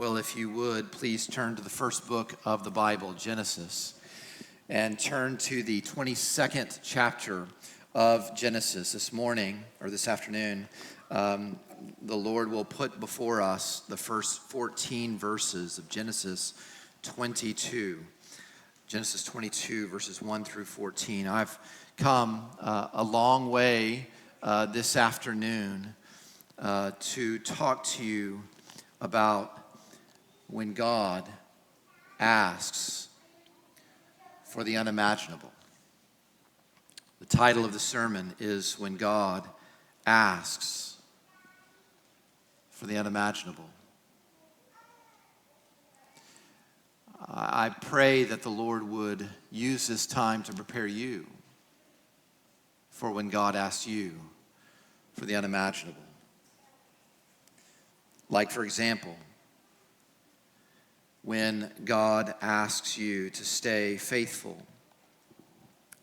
Well, if you would, please turn to the first book of the Bible, Genesis, and turn to the 22nd chapter of Genesis. This morning, or this afternoon, the Lord will put before us the first 14 verses of Genesis 22. Genesis 22, verses 1 through 14. I've come a long way this afternoon to talk to you about when God asks for the unimaginable. The title of the sermon is When God Asks for the Unimaginable. I pray that the Lord would use this time to prepare you for when God asks you for the unimaginable. Like, for example, when God asks you to stay faithful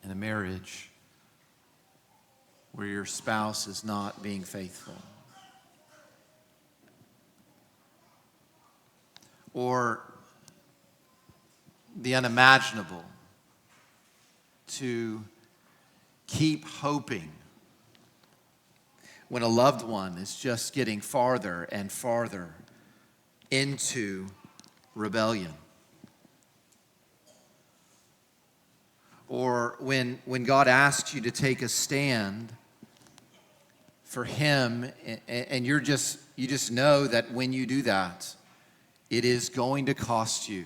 in a marriage where your spouse is not being faithful. Or the unimaginable, to keep hoping when a loved one is just getting farther and farther into rebellion. Or when God asks you to take a stand for Him, and you just know that when you do that, it is going to cost you.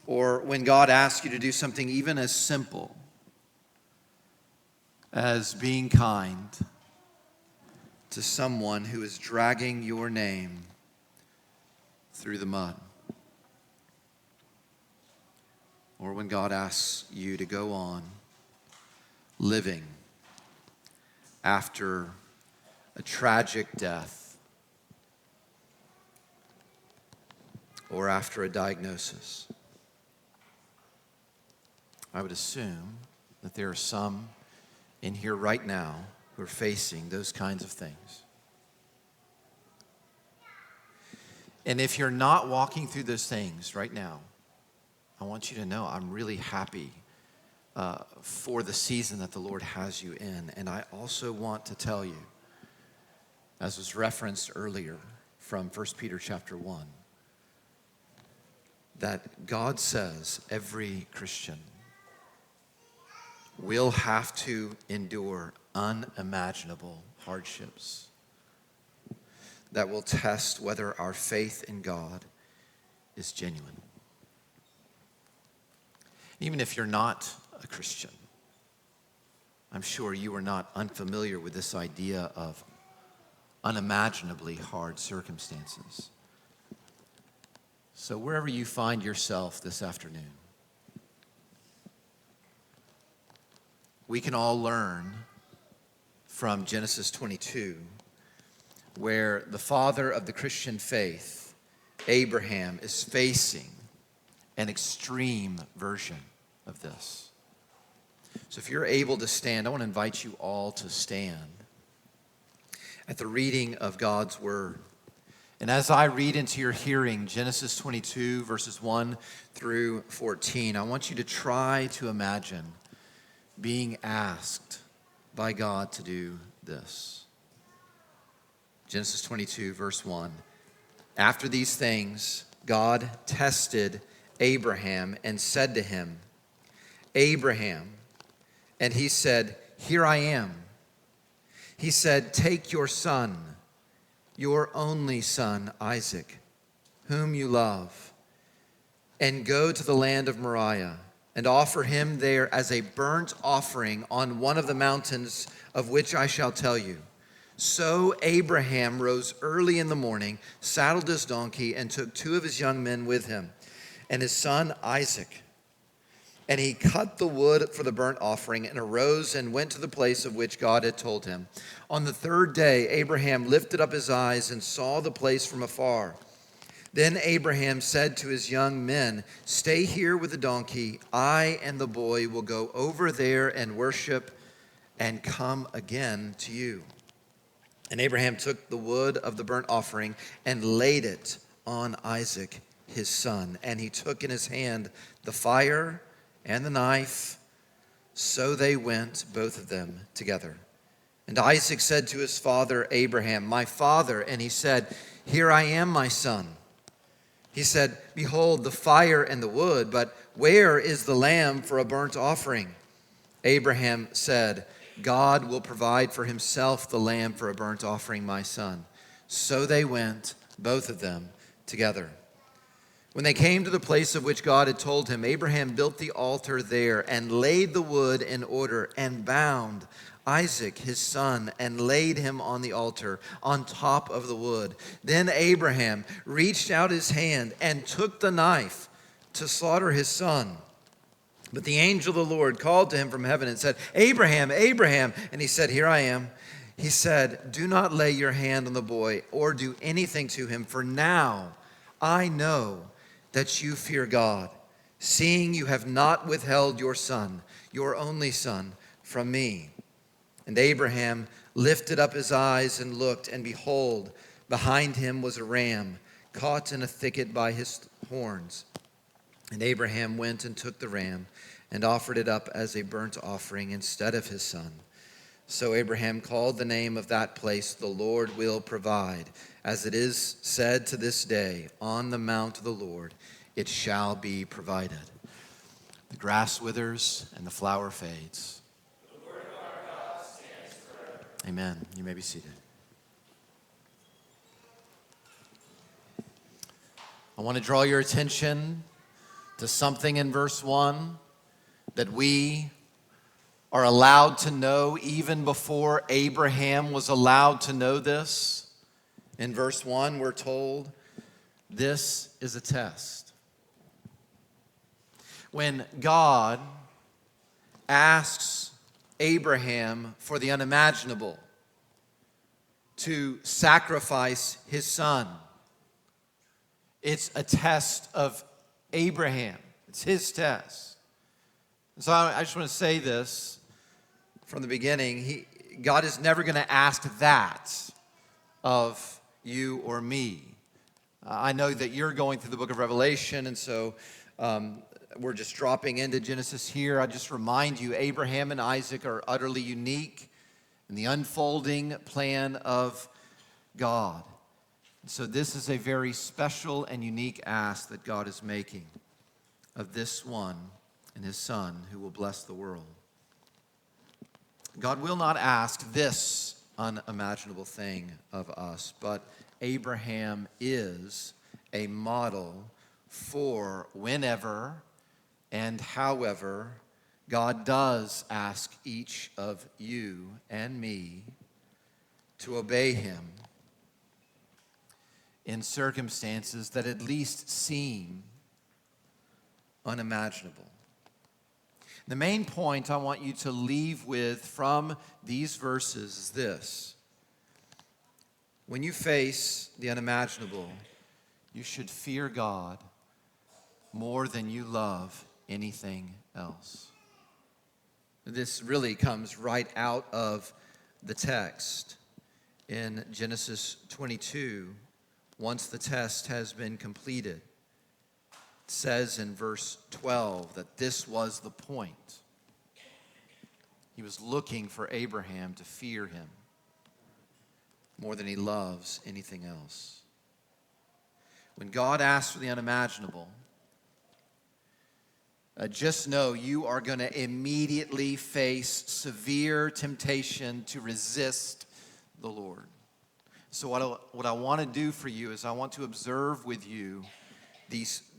Or when God asks you to do something even as simple as being kind to someone who is dragging your name through the mud. Or when God asks you to go on living after a tragic death or after a diagnosis. I would assume that there are some in here right now who are facing those kinds of things. And if you're not walking through those things right now, I want you to know I'm really happy for the season that the Lord has you in. And I also want to tell you, as was referenced earlier from 1 Peter chapter 1, that God says every Christian will have to endure unimaginable hardships that will test whether our faith in God is genuine. Even if you're not a Christian, I'm sure you are not unfamiliar with this idea of unimaginably hard circumstances. So wherever you find yourself this afternoon, we can all learn from Genesis 22, where the father of the Christian faith, Abraham, is facing an extreme version of this. So if you're able to stand, I want to invite you all to stand at the reading of God's word. And as I read into your hearing Genesis 22, verses 1 through 14, I want you to try to imagine being asked by God to do this. Genesis 22, verse 1. After these things, God tested Abraham and said to him, Abraham. And he said, Here I am. He said, Take your son, your only son, Isaac, whom you love, and go to the land of Moriah, and offer him there as a burnt offering on one of the mountains of which I shall tell you. So Abraham rose early in the morning, saddled his donkey, and took two of his young men with him, and his son Isaac. And he cut the wood for the burnt offering, and arose and went to the place of which God had told him. On the third day, Abraham lifted up his eyes and saw the place from afar. Then Abraham said to his young men, Stay here with the donkey. I and the boy will go over there and worship and come again to you. And Abraham took the wood of the burnt offering and laid it on Isaac, his son. And he took in his hand the fire and the knife. So they went, both of them, together. And Isaac said to his father Abraham, "My father." And he said, "Here I am, my son." He said, "Behold, the fire and the wood, but where is the lamb for a burnt offering?" Abraham said, "God will provide for himself the lamb for a burnt offering, my son." So they went, both of them, together. When they came to the place of which God had told him, Abraham built the altar there and laid the wood in order and bound Isaac, his son, and laid him on the altar on top of the wood. Then Abraham reached out his hand and took the knife to slaughter his son. But the angel of the Lord called to him from heaven and said, "Abraham, Abraham." And he said, "Here I am." He said, "Do not lay your hand on the boy or do anything to him, for now I know that you fear God, seeing you have not withheld your son, your only son, from me." And Abraham lifted up his eyes and looked, and behold, behind him was a ram caught in a thicket by his horns. And Abraham went and took the ram and offered it up as a burnt offering instead of his son. So Abraham called the name of that place, "The Lord will provide." As it is said to this day, "On the mount of the Lord it shall be provided." The grass withers and the flower fades. The word of our God stands forever. Amen. You may be seated. I want to draw your attention to something in verse 1 that we are allowed to know even before Abraham was allowed to know this. In verse 1, we're told this is a test. When God asks Abraham for the unimaginable, to sacrifice his son, it's a test of Abraham. It's his test. So I just want to say this from the beginning. God is never going to ask that of you or me. I know that you're going through the book of Revelation, and so we're just dropping into Genesis here. I just remind you, Abraham and Isaac are utterly unique in the unfolding plan of God. So this is a very special and unique ask that God is making of this one and his son who will bless the world. God will not ask this unimaginable thing of us, but Abraham is a model for whenever and however God does ask each of you and me to obey him in circumstances that at least seem unimaginable. The main point I want you to leave with from these verses is this: when you face the unimaginable, you should fear God more than you love anything else. This really comes right out of the text in Genesis 22. Once the test has been completed, it says in verse 12 that this was the point. He was looking for Abraham to fear him more than he loves anything else. When God asks for the unimaginable, just know you are going to immediately face severe temptation to resist the Lord. So what I want to do for you is I want to observe with you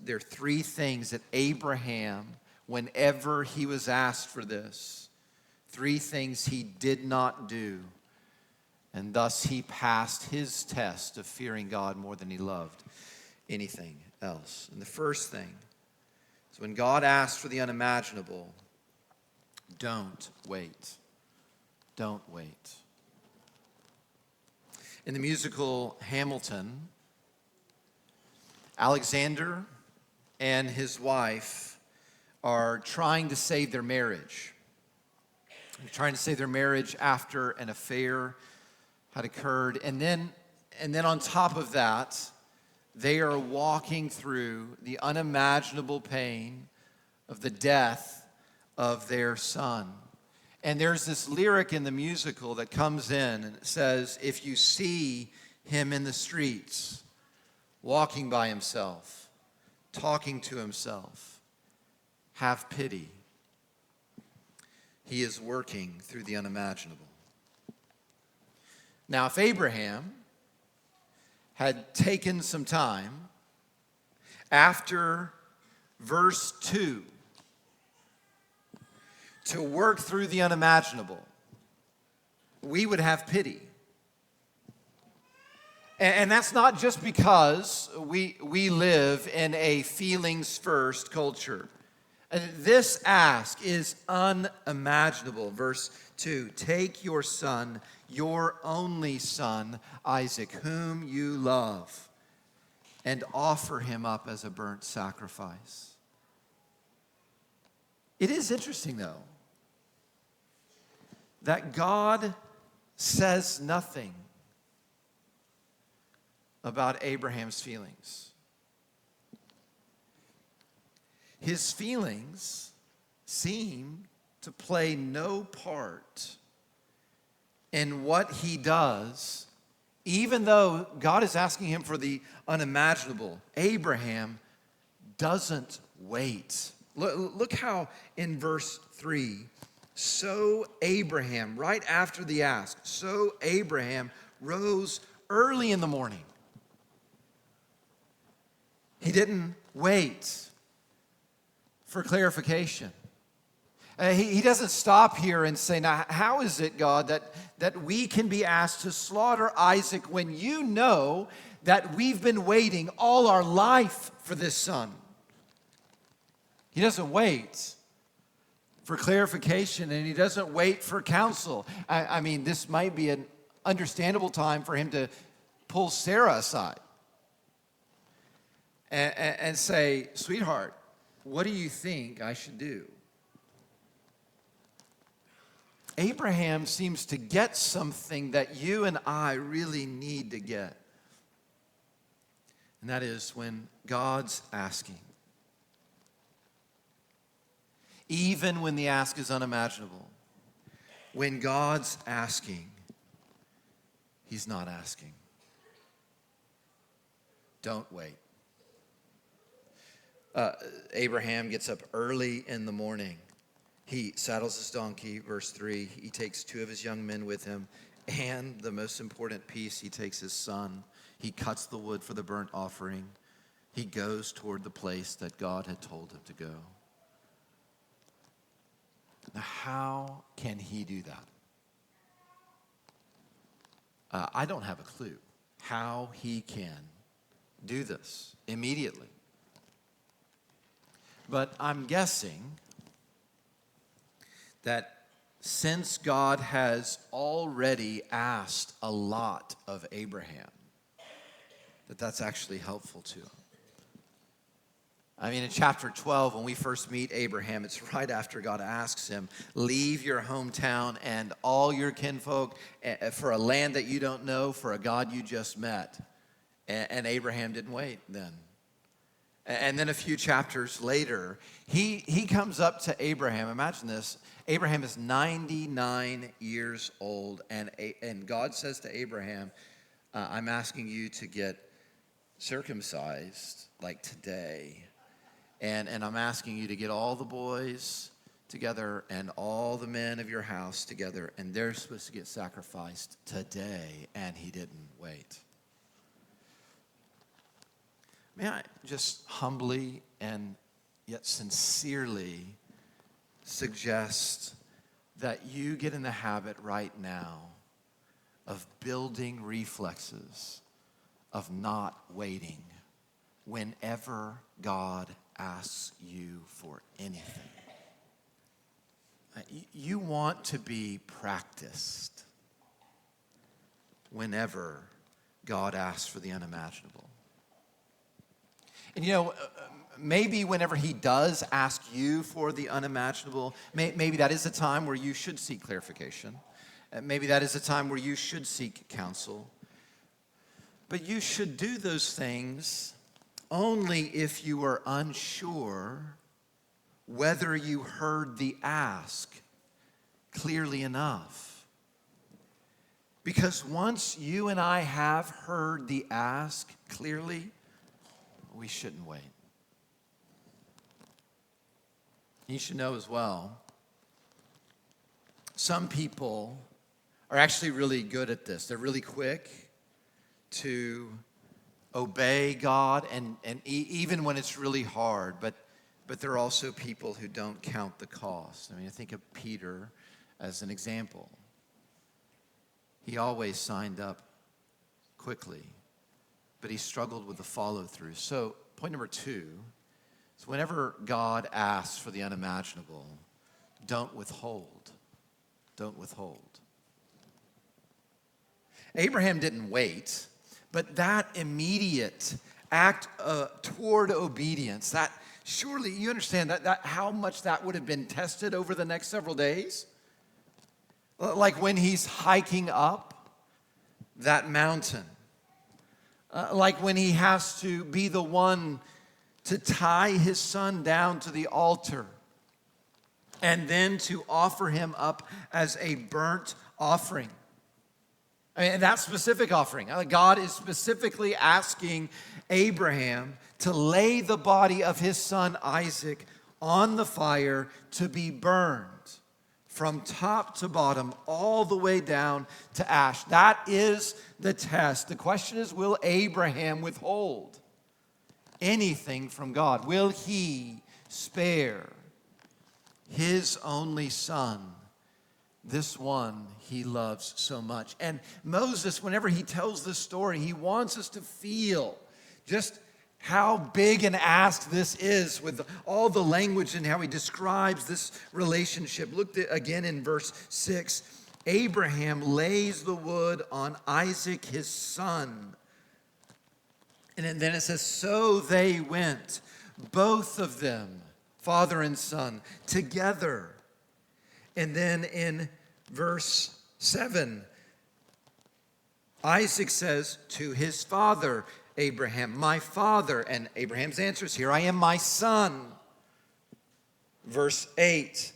there are three things that Abraham, whenever he was asked for this, three things he did not do, and thus he passed his test of fearing God more than he loved anything else. And the first thing is when God asks for the unimaginable, don't wait. Don't wait. In the musical Hamilton, Alexander and his wife are trying to save their marriage. They're trying to save their marriage after an affair had occurred. And then on top of that, they are walking through the unimaginable pain of the death of their son. And there's this lyric in the musical that comes in and it says, if you see him in the streets, walking by himself, talking to himself, have pity. He is working through the unimaginable. Now, if Abraham had taken some time after verse 2 to work through the unimaginable, we would have pity. And that's not just because we live in a feelings-first culture. This ask is unimaginable. Verse 2, take your son, your only son, Isaac, whom you love, and offer him up as a burnt sacrifice. It is interesting, though, that God says nothing about Abraham's feelings. His feelings seem to play no part in what he does, even though God is asking him for the unimaginable. Abraham doesn't wait. Look how in verse 3, so Abraham, right after the ask, so Abraham rose early in the morning. He didn't wait for clarification. He doesn't stop here and say, now, how is it, God, that we can be asked to slaughter Isaac when you know that we've been waiting all our life for this son? He doesn't wait for clarification, and he doesn't wait for counsel. I mean, this might be an understandable time for him to pull Sarah aside and say, sweetheart, what do you think I should do? Abraham seems to get something that you and I really need to get. And that is when God's asking. Even when the ask is unimaginable. When God's asking, he's not asking. Don't wait. Abraham gets up early in the morning. He saddles his donkey, verse 3. He takes 2 of his young men with him. And the most important piece, he takes his son. He cuts the wood for the burnt offering. He goes toward the place that God had told him to go. Now, how can he do that? I don't have a clue how he can do this immediately. But I'm guessing that since God has already asked a lot of Abraham, that's actually helpful to him. I mean, in chapter 12, when we first meet Abraham, it's right after God asks him, leave your hometown and all your kinfolk for a land that you don't know, for a God you just met. And Abraham didn't wait then. And then a few chapters later, he comes up to Abraham. Imagine this. Abraham is 99 years old, and God says to Abraham, I'm asking you to get circumcised like today. And I'm asking you to get all the boys together and all the men of your house together, and they're supposed to get sacrificed today, and he didn't wait. May I just humbly and yet sincerely suggest that you get in the habit right now of building reflexes of not waiting whenever God asks you for anything. You want to be practiced whenever God asks for the unimaginable. And maybe whenever he does ask you for the unimaginable, maybe that is a time where you should seek clarification. maybe that is a time where you should seek counsel. But you should do those things only if you are unsure whether you heard the ask clearly enough. Because once you and I have heard the ask clearly, we shouldn't wait. You should know as well, some people are actually really good at this. They're really quick to obey God, and even when it's really hard, but there are also people who don't count the cost. I mean, I think of Peter as an example. He always signed up quickly, but he struggled with the follow-through. So point number 2 is whenever God asks for the unimaginable, don't withhold. Don't withhold. Abraham didn't wait, but that immediate act toward obedience, that surely you understand that how much that would have been tested over the next several days? Like when he's hiking up that mountain, like when he has to be the one to tie his son down to the altar and then to offer him up as a burnt offering. I mean, that specific offering. God is specifically asking Abraham to lay the body of his son Isaac on the fire to be burned from top to bottom, all the way down to ash. That is the test. The question is, will Abraham withhold anything from God? Will he spare his only son, this one he loves so much? And Moses, whenever he tells this story, he wants us to feel just how big an ask this is with all the language and how he describes this relationship. Look again in verse 6. Abraham lays the wood on Isaac, his son. And then it says, so they went, both of them, father and son, together. And then in verse 7, Isaac says to his father, Abraham, my father. And Abraham's answer is, here I am, my son. Verse 8,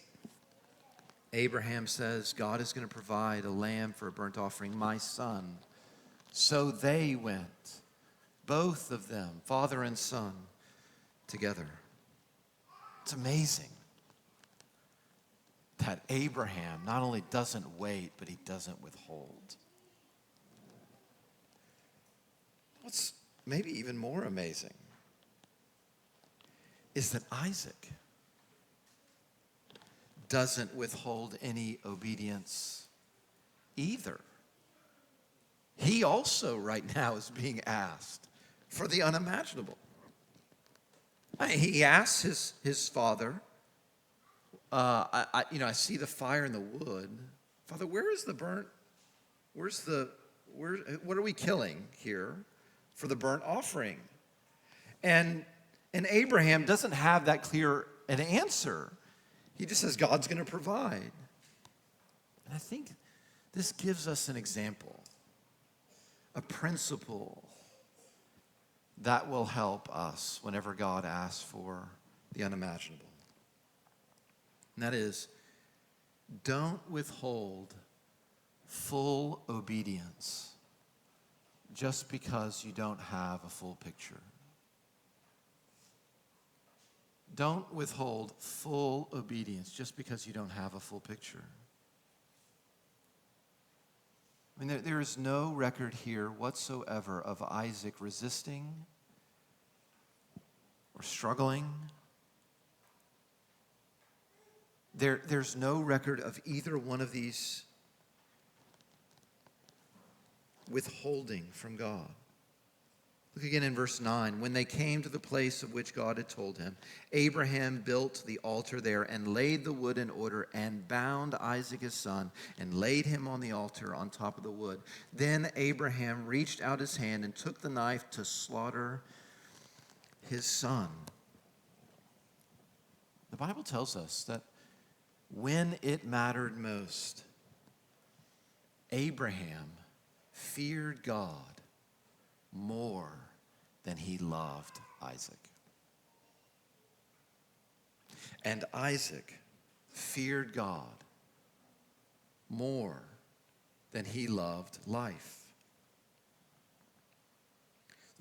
Abraham says, God is going to provide a lamb for a burnt offering, my son. So they went, both of them, father and son, together. It's amazing that Abraham not only doesn't wait, but he doesn't withhold. What's maybe even more amazing is that Isaac doesn't withhold any obedience either. He also right now is being asked for the unimaginable. He asks his father, I see the fire and the wood. Father, where is the burnt? What are we killing here for the burnt offering? And Abraham doesn't have that clear an answer. He just says God's going to provide. And I think this gives us an example, a principle that will help us whenever God asks for the unimaginable. And that is, don't withhold full obedience just because you don't have a full picture. Don't withhold full obedience just because you don't have a full picture. I mean, there is no record here whatsoever of Isaac resisting or struggling. There's no record of either one of these withholding from God. Look again in verse 9. When they came to the place of which God had told him, Abraham built the altar there and laid the wood in order and bound Isaac his son and laid him on the altar on top of the wood. Then Abraham reached out his hand and took the knife to slaughter his son. The Bible tells us that when it mattered most, Abraham feared God more than he loved Isaac. And Isaac feared God more than he loved life.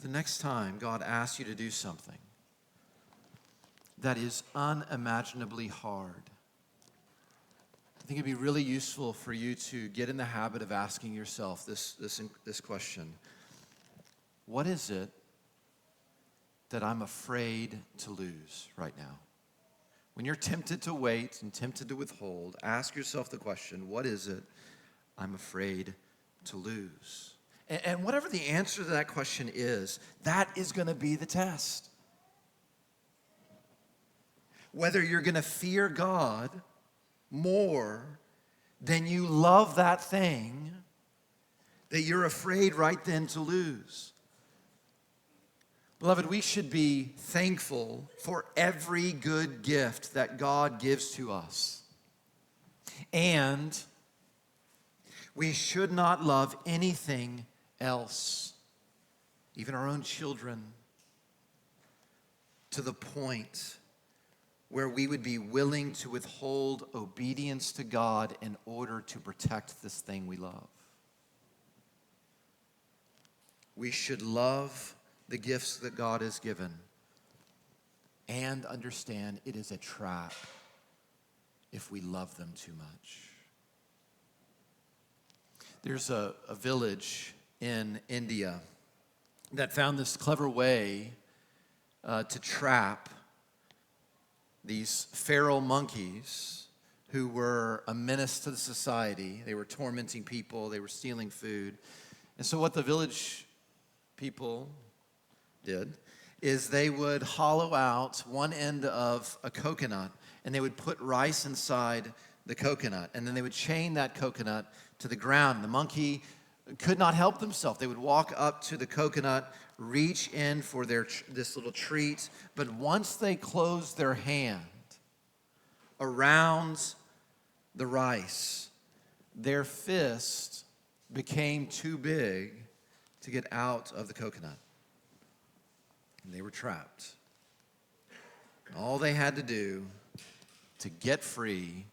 The next time God asks you to do something that is unimaginably hard, I think it'd be really useful for you to get in the habit of asking yourself this question. What is it that I'm afraid to lose right now? When you're tempted to wait and tempted to withhold, ask yourself the question, what is it I'm afraid to lose? And whatever the answer to that question is, that is going to be the test. Whether you're going to fear God more than you love that thing that you're afraid right then to lose. Beloved, we should be thankful for every good gift that God gives to us. And we should not love anything else, even our own children, to the point where we would be willing to withhold obedience to God in order to protect this thing we love. We should love the gifts that God has given and understand it is a trap if we love them too much. There's a village in India that found this clever way to trap these feral monkeys who were a menace to the society. They were tormenting people. They were stealing food. And so what the village people did is they would hollow out one end of a coconut and they would put rice inside the coconut. And then they would chain that coconut to the ground. The monkey could not help themselves. They would walk up to the coconut, reach in for this little treat, but once they closed their hand around the rice, their fist became too big to get out of the coconut. And they were trapped. And all they had to do to get free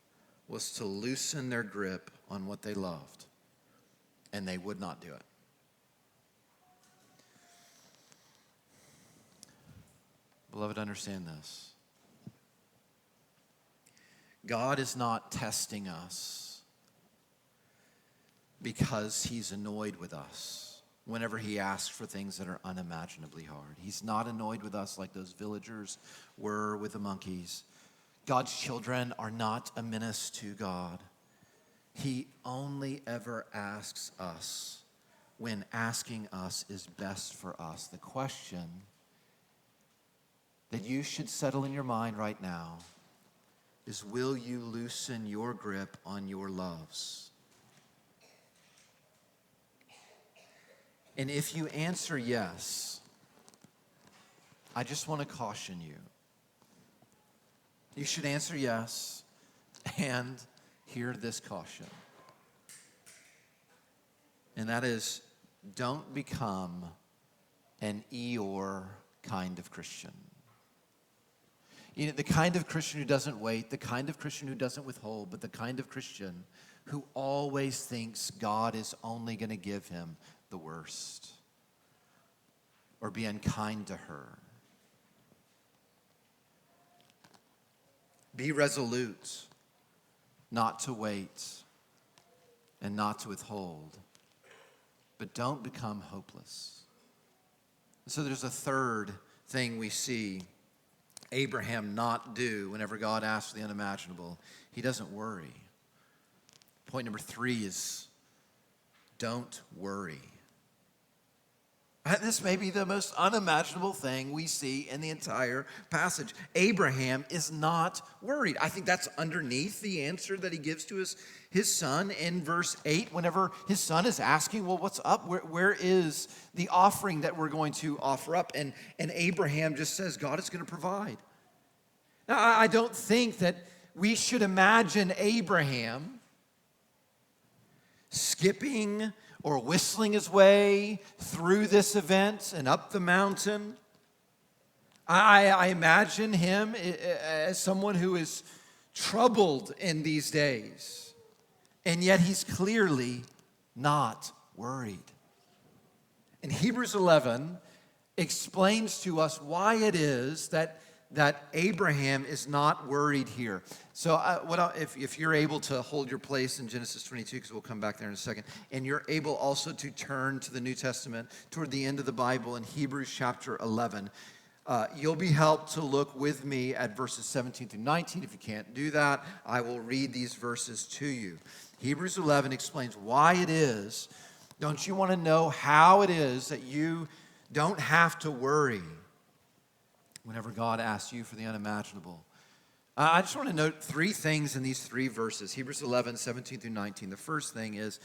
was to loosen their grip on what they loved. And they would not do it. Beloved, understand this. God is not testing us because he's annoyed with us whenever he asks for things that are unimaginably hard. He's not annoyed with us like those villagers were with the monkeys. God's children are not a menace to God. He only ever asks us when asking us is best for us. The question that you should settle in your mind right now is, will you loosen your grip on your loves? And if you answer yes, I just want to caution you. You should answer yes and hear this caution. And that is, don't become an Eeyore kind of Christian. You know, the kind of Christian who doesn't wait, the kind of Christian who doesn't withhold, but the kind of Christian who always thinks God is only going to give him the worst or be unkind to her. Be resolute not to wait and not to withhold, but don't become hopeless. So there's a third thing we see Abraham not do whenever God asks for the unimaginable. He doesn't worry. Point number 3 is don't worry. This may be the most unimaginable thing we see in the entire passage. Abraham is not worried. I think that's underneath the answer that he gives to his son in verse 8. Whenever his son is asking, well, what's up? Where is the offering that we're going to offer up? And Abraham just says, God is going to provide. Now, I don't think that we should imagine Abraham skipping or whistling his way through this event and up the mountain. I imagine him as someone who is troubled in these days, and yet he's clearly not worried. And Hebrews 11 explains to us why it is that Abraham is not worried here. So if you're able to hold your place in Genesis 22, because we'll come back there in a second, and you're able also to turn to the New Testament toward the end of the Bible in Hebrews chapter 11, you'll be helped to look with me at verses 17 through 19. If you can't do that, I will read these verses to you. Hebrews 11 explains why it is. Don't you want to know how it is that you don't have to worry whenever God asks you for the unimaginable? I just want to note three things in these three verses. Hebrews 11, 17 through 19. The first thing is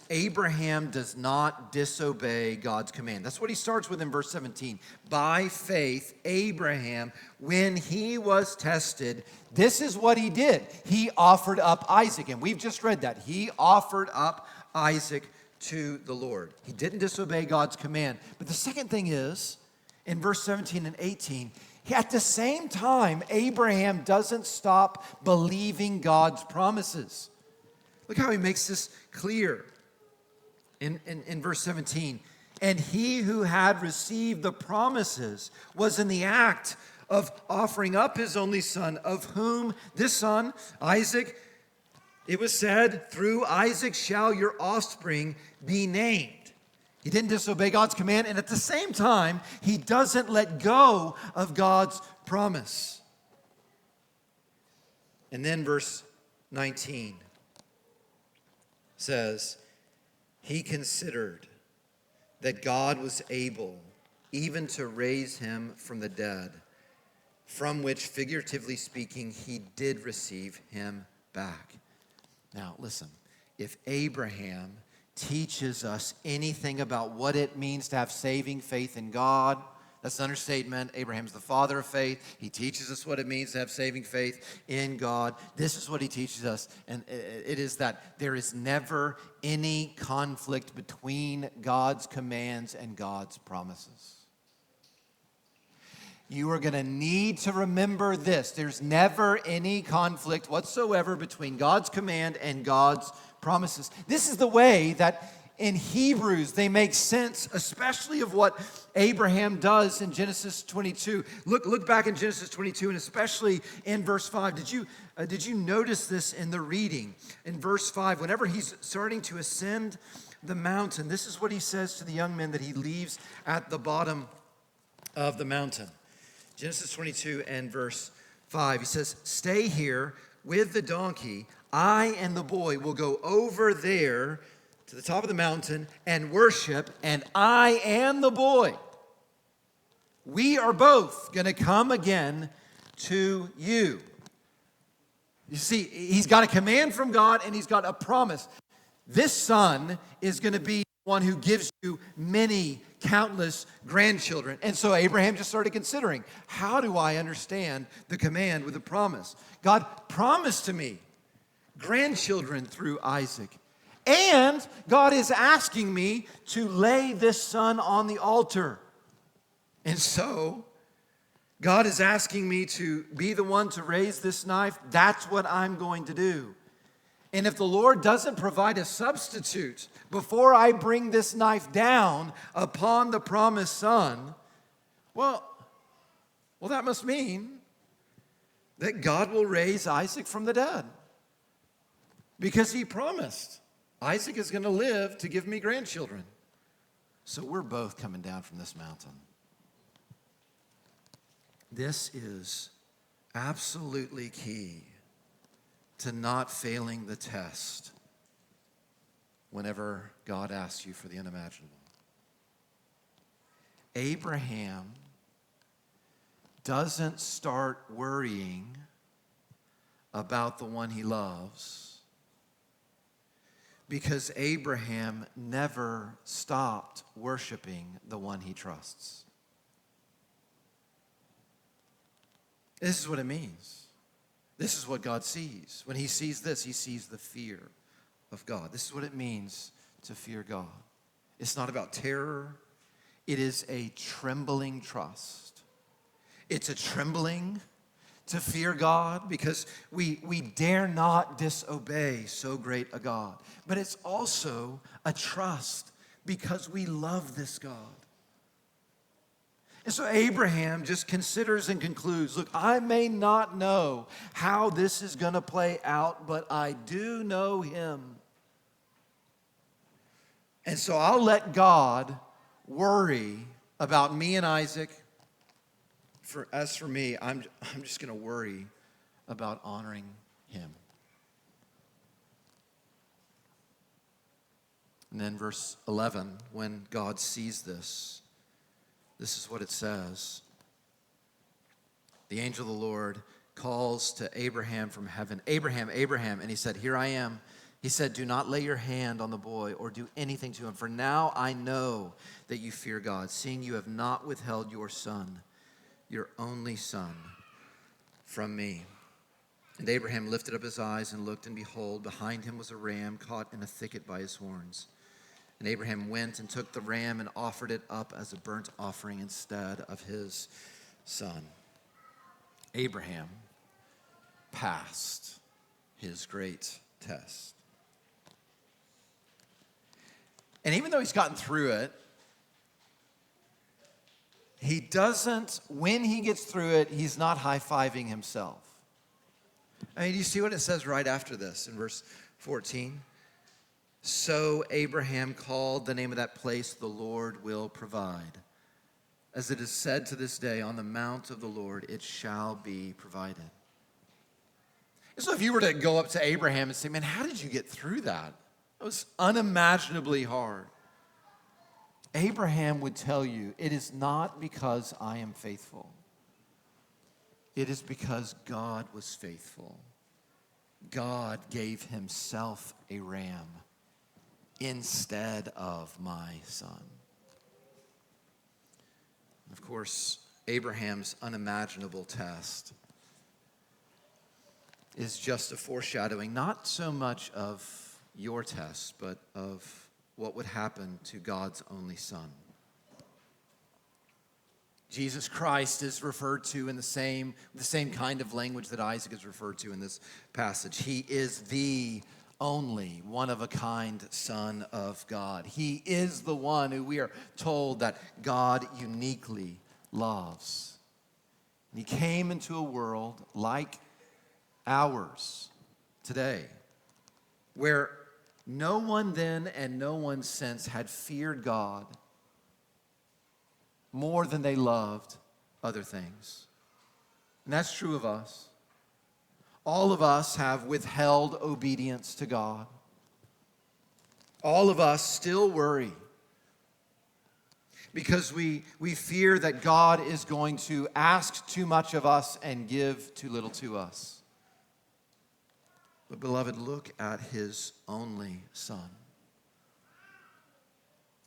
Abraham does not disobey God's command. That's what he starts with in verse 17. By faith, Abraham, when he was tested, this is what he did. He offered up Isaac. And we've just read that. He offered up Isaac to the Lord. He didn't disobey God's command. But the second thing is, in verse 17 and 18, at the same time, Abraham doesn't stop believing God's promises. Look how he makes this clear in verse 17. And he who had received the promises was in the act of offering up his only son, of whom this son, Isaac, it was said, through Isaac shall your offspring be named. He didn't disobey God's command, and at the same time, he doesn't let go of God's promise. And then verse 19 says, he considered that God was able even to raise him from the dead, from which, figuratively speaking, he did receive him back. Now, listen, if Abraham teaches us anything about what it means to have saving faith in God, that's an understatement. Abraham's the father of faith. He teaches us what it means to have saving faith in God. This is what he teaches us, and it is that there is never any conflict between God's commands and God's promises. You are going to need to remember this. There's never any conflict whatsoever between God's command and God's promises. This is the way that in Hebrews they make sense, especially of what Abraham does in Genesis 22. Look back in Genesis 22, and especially in verse 5. Did you notice this in the reading? In verse 5, whenever he's starting to ascend the mountain, this is what he says to the young men that he leaves at the bottom of the mountain. Genesis 22 and verse 5, he says, stay here with the donkey. I and the boy will go over there to the top of the mountain and worship, and I and the boy, we are both going to come again to you. You see, he's got a command from God and he's got a promise. This son is going to be one who gives you many, countless grandchildren. And so Abraham just started considering, how do I understand the command with the promise? God promised to me grandchildren through Isaac. And God is asking me to lay this son on the altar. And so God is asking me to be the one to raise this knife. That's what I'm going to do. And if the Lord doesn't provide a substitute before I bring this knife down upon the promised son, well, that must mean that God will raise Isaac from the dead. Because he promised Isaac is going to live to give me grandchildren. So we're both coming down from this mountain. This is absolutely key to not failing the test whenever God asks you for the unimaginable. Abraham doesn't start worrying about the one he loves because Abraham never stopped worshiping the one he trusts. This is what it means. This is what God sees. When he sees this, he sees the fear of God. This is what it means to fear God. It's not about terror. It is a trembling trust. It's a trembling to fear God because we dare not disobey so great a God. But it's also a trust because we love this God. And so Abraham just considers and concludes, look, I may not know how this is going to play out, but I do know him. And so I'll let God worry about me and Isaac. As for me, I'm just going to worry about honoring him. And then verse 11, when God sees this, this is what it says. The angel of the Lord calls to Abraham from heaven, Abraham, Abraham, and he said, here I am. He said, do not lay your hand on the boy or do anything to him, for now I know that you fear God, seeing you have not withheld your son, your only son, from me. And Abraham lifted up his eyes and looked, and behold, behind him was a ram caught in a thicket by his horns. And Abraham went and took the ram and offered it up as a burnt offering instead of his son. Abraham passed his great test. And even though he's gotten through it, he doesn't, when he gets through it, he's not high-fiving himself. I mean, do you see what it says right after this in verse 14? So Abraham called the name of that place, the Lord will provide. As it is said to this day, on the mount of the Lord it shall be provided. So if you were to go up to Abraham and say, man, how did you get through that? It was unimaginably hard. Abraham would tell you, it is not because I am faithful. It is because God was faithful. God gave himself a ram instead of my son. Of course, Abraham's unimaginable test is just a foreshadowing, not so much of your test, but of what would happen to God's only son. Jesus Christ is referred to in the same kind of language that Isaac is referred to in this passage. He is the only one-of-a-kind Son of God. He is the one who we are told that God uniquely loves. And he came into a world like ours today, where no one then and no one since had feared God more than they loved other things. And that's true of us. All of us have withheld obedience to God. All of us still worry because we fear that God is going to ask too much of us and give too little to us. But beloved, look at his only son.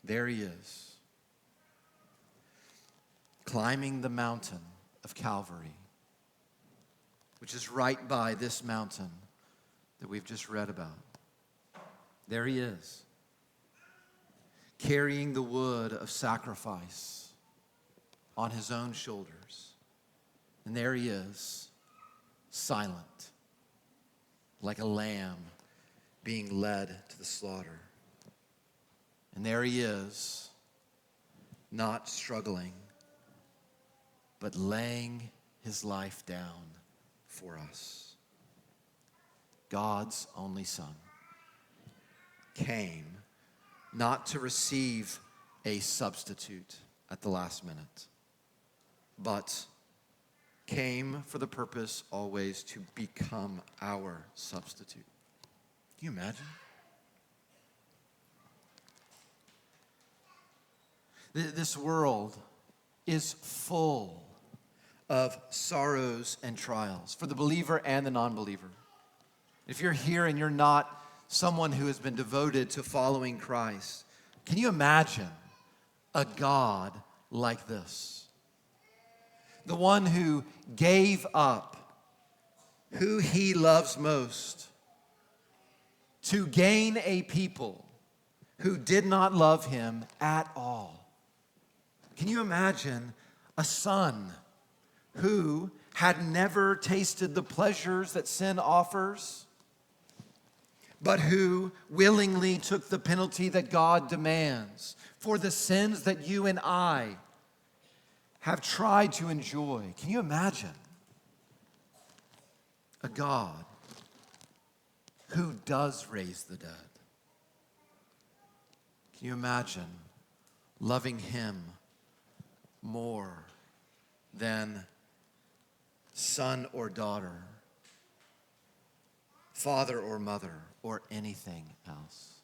There he is, climbing the mountain of Calvary, which is right by this mountain that we've just read about. There he is, carrying the wood of sacrifice on his own shoulders. And there he is, silent, like a lamb being led to the slaughter. And there he is, not struggling, but laying his life down for us. God's only son came not to receive a substitute at the last minute, but came for the purpose always to become our substitute. Can you imagine? This world is full of sorrows and trials for the believer and the non-believer. If you're here and you're not someone who has been devoted to following Christ, can you imagine a God like this? The one who gave up who he loves most to gain a people who did not love him at all. Can you imagine a son who had never tasted the pleasures that sin offers, but who willingly took the penalty that God demands for the sins that you and I have tried to enjoy? Can you imagine a God who does raise the dead? Can you imagine loving him more than son or daughter, father or mother, or anything else?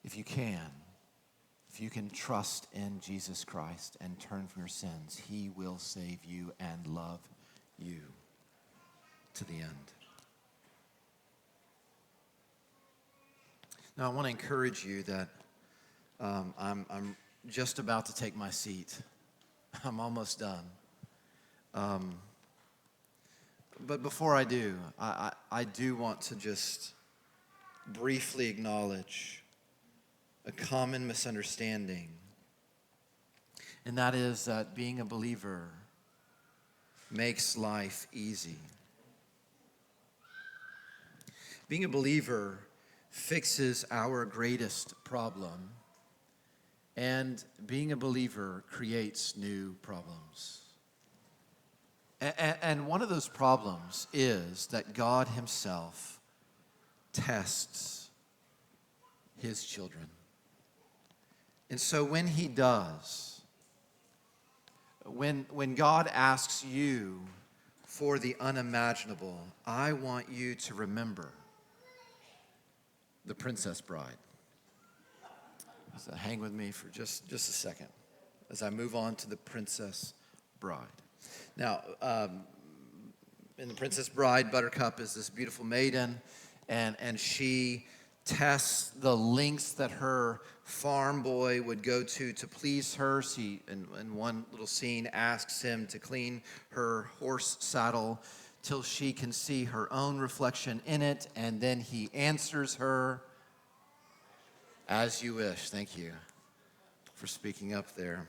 If you can trust in Jesus Christ and turn from your sins, he will save you and love you to the end. Now, I want to encourage you that I'm just about to take my seat. I'm almost done. But before I do, I do want to just briefly acknowledge a common misunderstanding, and that is that being a believer makes life easy. Being a believer fixes our greatest problem, and being a believer creates new problems. And one of those problems is that God himself tests his children. And so when he does, when God asks you for the unimaginable, I want you to remember the Princess Bride. So hang with me for just a second as I move on to the Princess Bride. Now, in the Princess Bride, Buttercup is this beautiful maiden, and she tests the lengths that her farm boy would go to please her. She, in one little scene, asks him to clean her horse saddle till she can see her own reflection in it, and then he answers her, "As you wish." Thank you for speaking up there.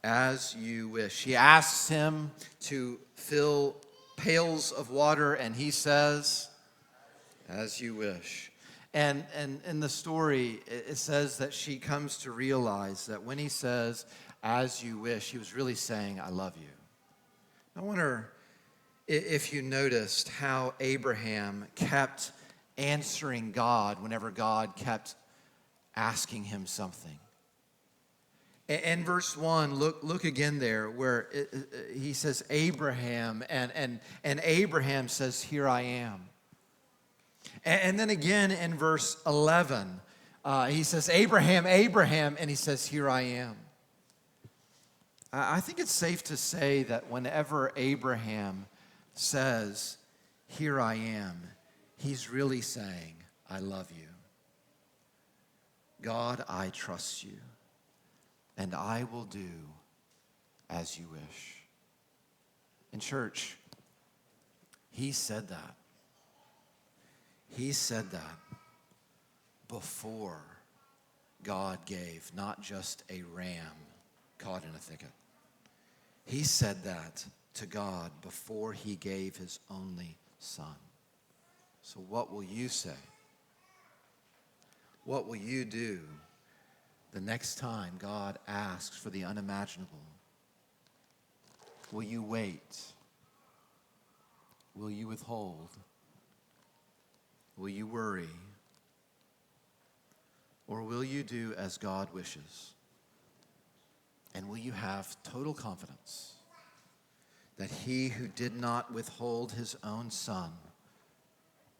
As you wish. She asks him to fill pails of water, and he says, "As you wish." And in the story, it says that she comes to realize that when he says, "As you wish," he was really saying, "I love you." I wonder if you noticed how Abraham kept answering God whenever God kept asking him something. In verse 1, look again there where he says Abraham, and Abraham says, "Here I am." And then again in verse 11, he says, "Abraham, Abraham," and he says, "Here I am." I think it's safe to say that whenever Abraham says, "Here I am," he's really saying, "I love you. God, I trust you, and I will do as you wish." In church, he said that. He said that before God gave not just a ram caught in a thicket. He said that to God before he gave his only son. So what will you say? What will you do the next time God asks for the unimaginable? Will you wait? Will you withhold? Will you worry? Or will you do as God wishes? And will you have total confidence that he who did not withhold his own son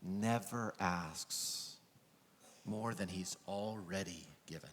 never asks more than he's already given?